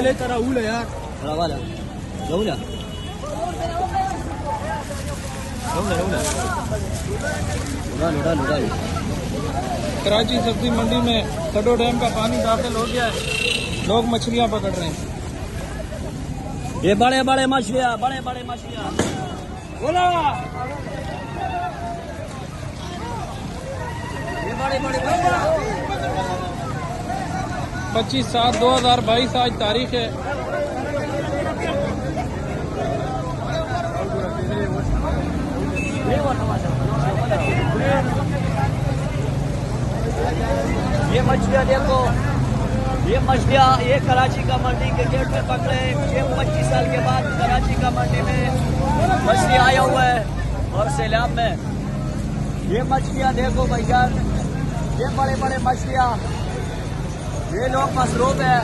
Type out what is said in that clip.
ले तेरा उल है यार वाला लौला कराची सब्जी मंडी में सडो डैम का पानी दाखिल हो गया है, लोग मछलियां पकड़ रहे हैं। ये बड़े बड़े मछलियां बोला ये बड़े 25/7/2022 आज तारीख है। ये मछलियां देखो, ये मछलियां ये कराची का मंडी के गेट पे पकड़े। 25 साल के बाद कराची का मंडी में मछली आया हुआ है और सैलाब में ये मछलियां देखो भैया, ये बड़े बड़े मछलियां, ये लोग मसरूफ है।